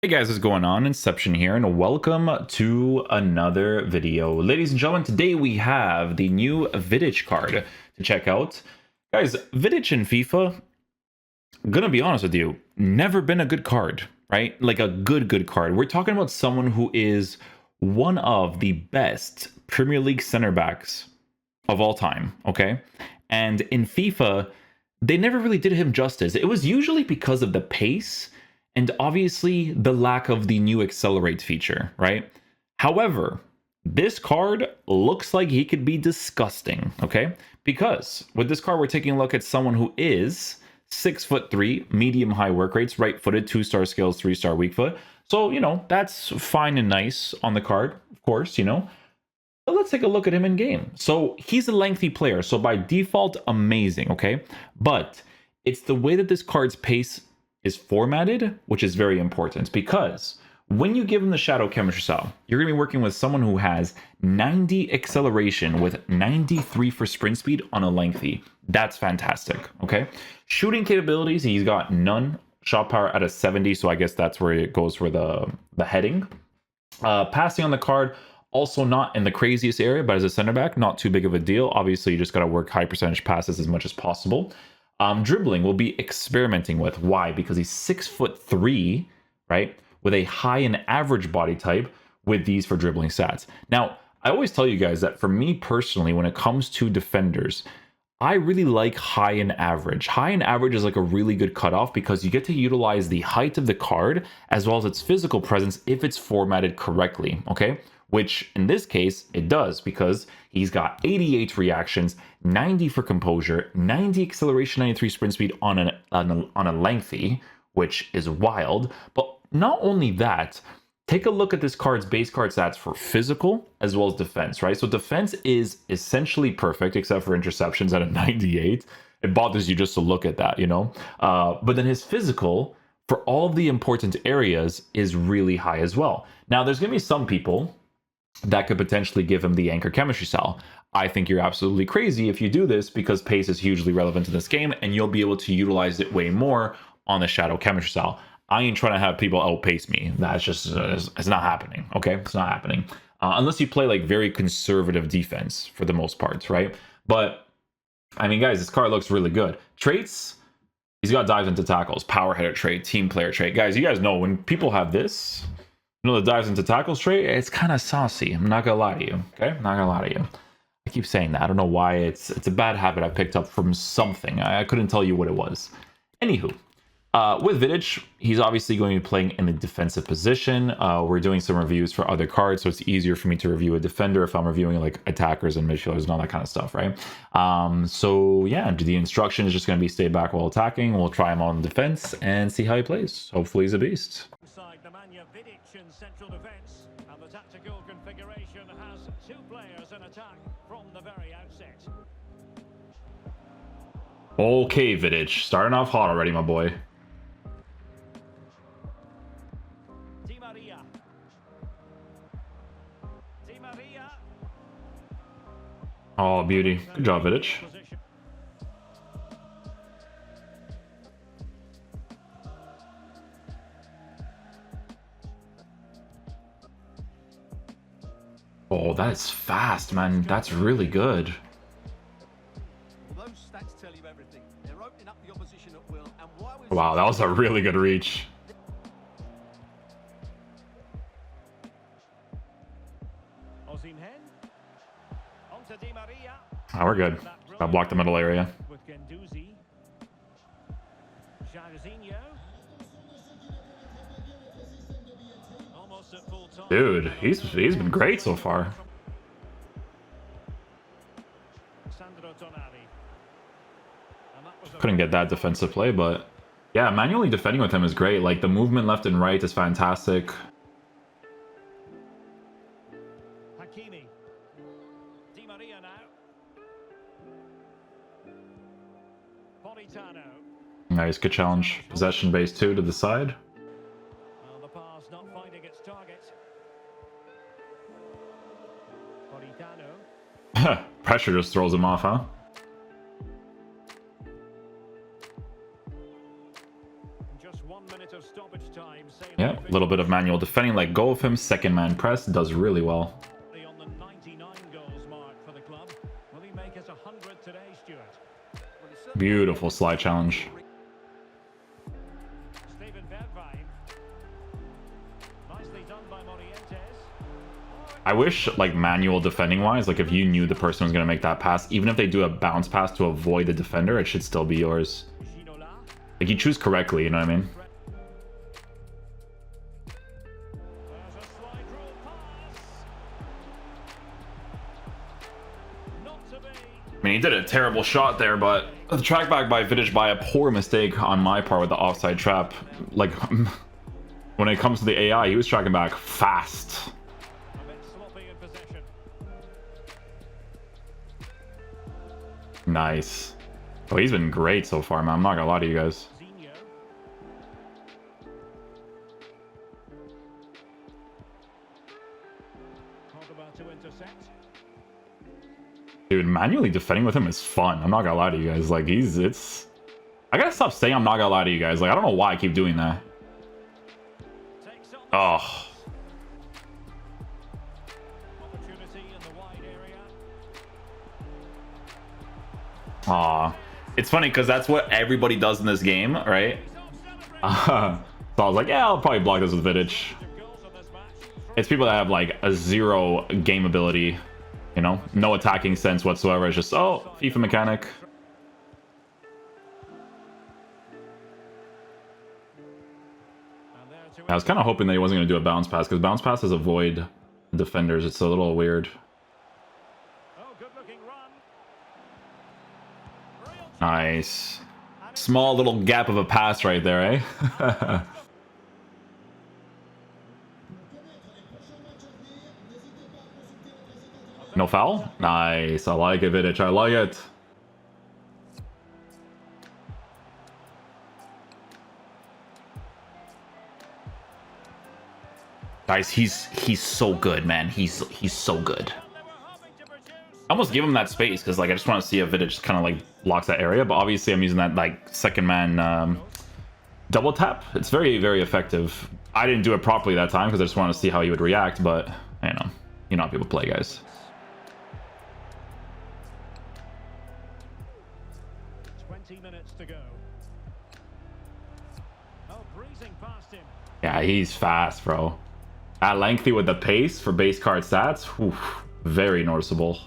Hey guys, what's going on? Inception here, and welcome to another video. Ladies and gentlemen, today we have the new Vidic card to check out. Guys, Vidic in FIFA, I'm gonna be honest with you, never been a good card, right? Like a good card. We're talking about someone who is one of the best Premier League center backs of all time, okay? And in FIFA, they never really did him justice. It was usually because of the pace and obviously the lack of the new accelerate feature, right? However, this card looks like he could be disgusting, okay? Because with this card, we're taking a look at someone who is 6'3", medium high work rates, right-footed, 2-star skills, 3-star weak foot. So, you know, that's fine and nice on the card, of course, you know. But let's take a look at him in game. So he's a lengthy player, so by default, amazing, okay? But it's the way that this card's pace is formatted, which is very important, because when you give him the shadow chemistry style, you're going to be working with someone who has 90 acceleration with 93 for sprint speed on a lengthy. That's fantastic, okay? Shooting capabilities, he's got none. Shot power at a 70, so I guess that's where it goes for the heading. Passing on the card, also not in the craziest area, but as a center back, not too big of a deal. Obviously, you just got to work high percentage passes as much as possible. Dribbling will be experimenting with. Why? Because he's 6'3", right? With a high and average body type with these for dribbling stats. Now, I always tell you guys that for me personally, when it comes to defenders, I really like high and average. High and average is like a really good cutoff because you get to utilize the height of the card as well as its physical presence if it's formatted correctly, okay? Which in this case, it does because he's got 88 reactions, 90 for composure, 90 acceleration, 93 sprint speed on a lengthy, which is wild. But not only that, take a look at this card's base card stats for physical as well as defense, right? So defense is essentially perfect except for interceptions at a 98. It bothers you just to look at that, you know? But then his physical, for all of the important areas, is really high as well. Now, there's going to be some people that could potentially give him the anchor chemistry style. I think you're absolutely crazy if you do this because pace is hugely relevant in this game and you'll be able to utilize it way more on the shadow chemistry style. I ain't trying to have people outpace me. That's just, it's not happening, okay? It's not happening. Unless you play like very conservative defense for the most part, right? But, I mean, guys, this card looks really good. Traits, he's got dives into tackles, power header trait, team player trait. Guys, you guys know when people have this, you know, the dives into tackles trait, it's kind of saucy. I'm not gonna lie to you, okay? I'm not gonna lie to you. I keep saying that. I don't know why. It's a bad habit I picked up from something. I couldn't tell you what it was. Anywho, with Vidic, he's obviously going to be playing in the defensive position. We're doing some reviews for other cards, so it's easier for me to review a defender if I'm reviewing like attackers and midfielders and all that kind of stuff, right? So yeah, the instruction is just going to be stay back while attacking. We'll try him on defense and see how he plays. Hopefully he's a beast. Vidic in central defense, and the tactical configuration has two players in attack from the very outset. Okay, Vidic, starting off hot already, my boy. Di Maria. Di Maria. Oh, beauty. Good job, Vidic. Oh, that's fast, man. That's really good. Wow, that was a really good reach. Oh, we're good. I blocked the middle area. Dude, he's been great so far. Couldn't get that defensive play, but yeah, manually defending with him is great. Like the movement left and right is fantastic. Nice, good challenge. Possession base 2 to the side. Pressure just throws him off, huh? Just 1 minute of stoppage time. Yeah, A little bit of manual defending, let go of him. Second man press does really well. On the 99 goals mark for the club. Will he make it 100 today, Stuart? Beautiful slide challenge. Steven Bergwijn. Nicely done by Morientes. I wish, like, manual defending wise, like if you knew the person was going to make that pass, even if they do a bounce pass to avoid the defender, it should still be yours. Ginola. Like, you choose correctly, you know what I mean? There's a slide rule pass. Not to be. I mean, he did a terrible shot there, but the track back by Vidic by a poor mistake on my part with the offside trap. Like, when it comes to the AI, he was tracking back fast. A bit sloppy in possession. Nice. Oh, he's been great so far, man. I'm not gonna lie to you guys. Zinho. Pogba to intercept. Dude, manually defending with him is fun. I'm not gonna lie to you guys. Like, it's... I gotta stop saying I'm not gonna lie to you guys. Like, I don't know why I keep doing that. Takes on. Oh. Opportunity in the wide area. Aw. It's funny because that's what everybody does in this game, right? He's off celebrating. So I was like, yeah, I'll probably block this with Vidic. Goals in this match. It's people that have like a zero game ability, you know, no attacking sense whatsoever. It's just, oh, FIFA mechanic. And there to I was kind of hoping that he wasn't going to do a bounce pass because bounce passes avoid defenders. It's a little weird. Oh, good looking run. Real Nice. Small little gap of a pass right there, eh? No foul? Nice. I like it, Vidic. I like it. Guys, he's so good, man. He's so good. they were hoping to produce. I almost give him that space because like I just want to see if Vidic kind of like blocks that area, but obviously I'm using that like second man double tap. It's very, very effective. I didn't do it properly that time because I just wanted to see how he would react, but you know how people play, guys. 20 minutes to go. Oh, breezing past him. Yeah, he's fast, bro. That lengthy with the pace for base card stats, oof, very noticeable.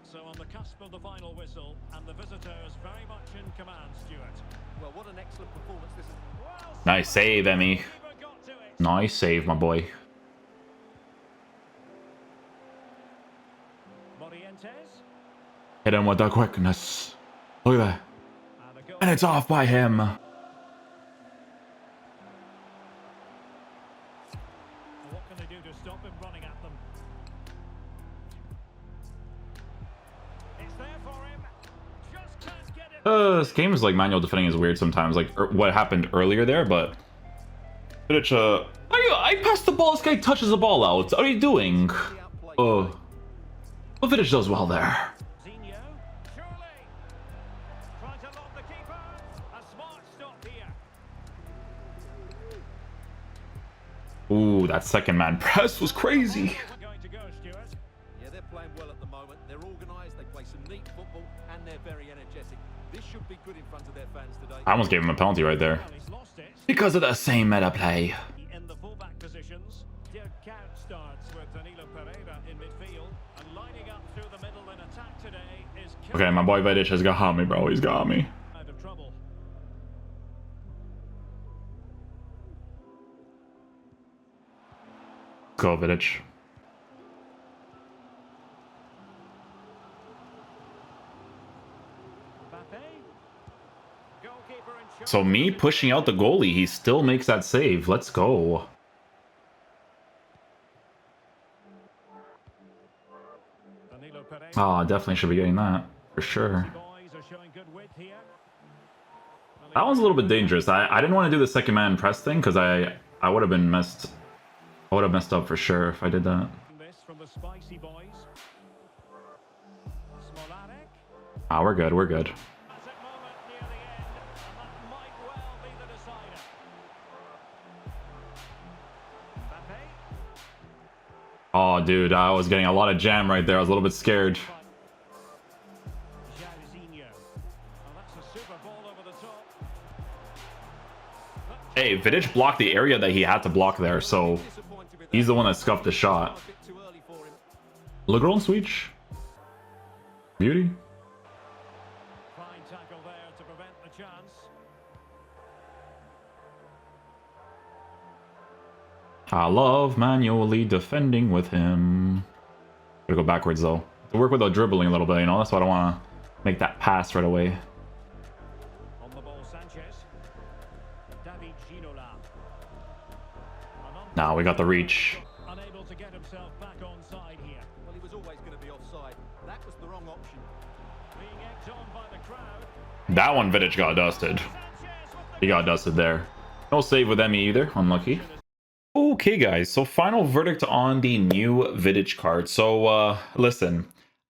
So on the cusp of the final whistle, and the visitors very much in command, Stuart. Well, what an excellent performance this is. Well, Nice save, Emmy. Keeper got to it. Nice save, my boy. Morientes. Hit him with the quickness. Look at that. And a goal. And it's off by him. What can they do to stop him running at them? It's there for him. Just can't get it. This game's like manual defending is weird sometimes. Like what happened earlier there, but Vidic, I passed the ball. This guy touches the ball out. What are you doing? Oh, well, Vidic does well there. Zinho, surely. Trying to lob the keeper. A smart stop here. Ooh, that second man press was crazy. Going to go, Stuart. Yeah, they're playing well at the moment. They're organised, they play some neat football, and they're very energetic. This should be good in front of their fans today. I almost gave him a penalty right there Well, he's lost it. because of the same meta play. In the fullback positions, their count starts with Danilo Pereira in midfield, and lining up through the middle in attack today is Okay, my boy Vidic has got me, bro. He's got me. out of trouble. Go, Vidic. Mbappe. Goalkeeper in charge. So me pushing out the goalie, he still makes that save. Let's go. Danilo Pereira. Oh, definitely should be getting that for sure. Boys are showing good width here. That one's a little bit dangerous. I didn't want to do the second man press thing because I would have been messed. I would have messed up for sure if I did that. This from the spicy boys. Smolarek. Ah, we're good. We're good. Classic moment near the end, and that might well be the decider. Oh, dude, I was getting a lot of jam right there. I was a little bit scared. Jairzinho. And that's a super ball over the top. Hey, Vidic blocked the area that he had to block there, so he's the one that scuffed the shot. Legrand switch. Beauty. Fine tackle there to prevent the chance. I love manually defending with him. Gotta go backwards though. To work without dribbling a little bit, you know, that's why I don't want to make that pass right away. On the ball, Sanchez. David Ginola. Now we got the reach. Unable to get himself back onside here. Well, he was always going to be offside. That was the wrong option. Being egged on by the crowd. That one Vidic got dusted. He got dusted there. No save with Emmy either. Unlucky. Okay, guys. So final verdict on the new Vidic card. So listen,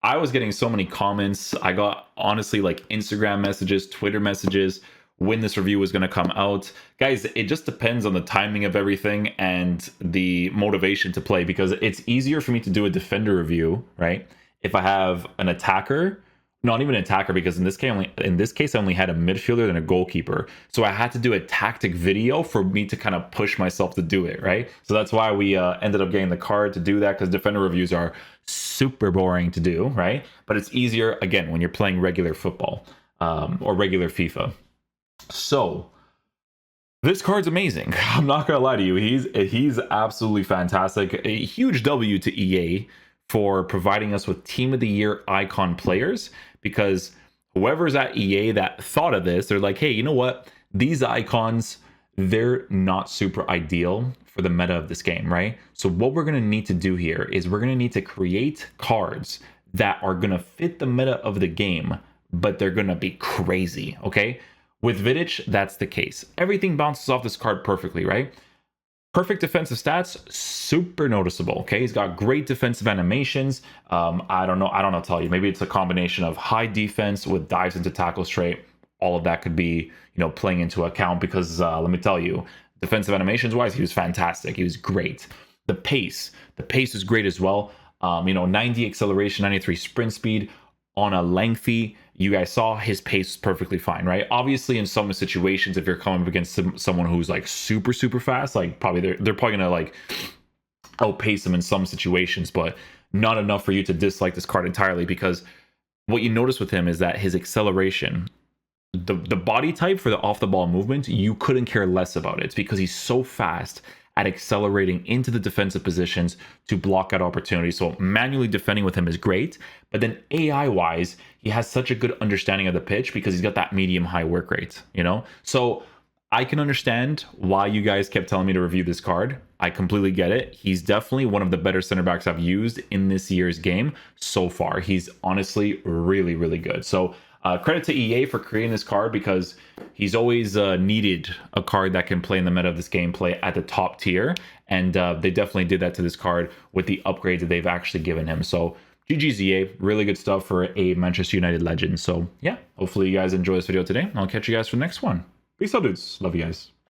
I was getting so many comments. I got honestly like Instagram messages, Twitter messages when this review was going to come out. Guys, it just depends on the timing of everything and the motivation to play, because it's easier for me to do a defender review, right? If I have an attacker, not even an attacker, because in this case I only had a midfielder and a goalkeeper. So I had to do a tactic video for me to kind of push myself to do it, right? So that's why we ended up getting the card to do that, because defender reviews are super boring to do, right? But it's easier, again, when you're playing regular football or regular FIFA. So this card's amazing. I'm not gonna lie to you. He's absolutely fantastic. A huge W to EA for providing us with Team of the Year icon players, because whoever's at EA that thought of this, they're like, hey, you know what? These icons, they're not super ideal for the meta of this game, right? So what we're gonna need to do here is we're gonna need to create cards that are gonna fit the meta of the game, but they're gonna be crazy, okay? With Vidic, that's the case. Everything bounces off this card perfectly, right? Perfect defensive stats, super noticeable, okay? He's got great defensive animations. I don't know to tell you. Maybe it's a combination of high defense with dives into tackle straight. All of that could be, you know, playing into account, because let me tell you, defensive animations wise, he was fantastic. He was great. The pace is great as well. You know, 90 acceleration, 93 sprint speed on a lengthy. You guys saw his pace is perfectly fine, right? Obviously, in some situations, if you're coming up against someone who's like super fast, like they're probably gonna like outpace him in some situations, but not enough for you to dislike this card entirely, because what you notice with him is that his acceleration, the body type for the off the ball movement, you couldn't care less about it. It's because he's so fast at accelerating into the defensive positions to block out opportunities. So manually defending with him is great, but then AI wise, he has such a good understanding of the pitch because he's got that medium high work rate, you know? So I can understand why you guys kept telling me to review this card. I completely get it. He's definitely one of the better center backs I've used in this year's game so far. He's honestly really good. So credit to EA for creating this card, because he's always needed a card that can play in the meta of this gameplay at the top tier, and they definitely did that to this card with the upgrades that they've actually given him. So GG's EA, really good stuff for a Manchester United legend. So yeah, hopefully you guys enjoy this video today. I'll catch you guys for the next one. Peace out, dudes. Love you guys.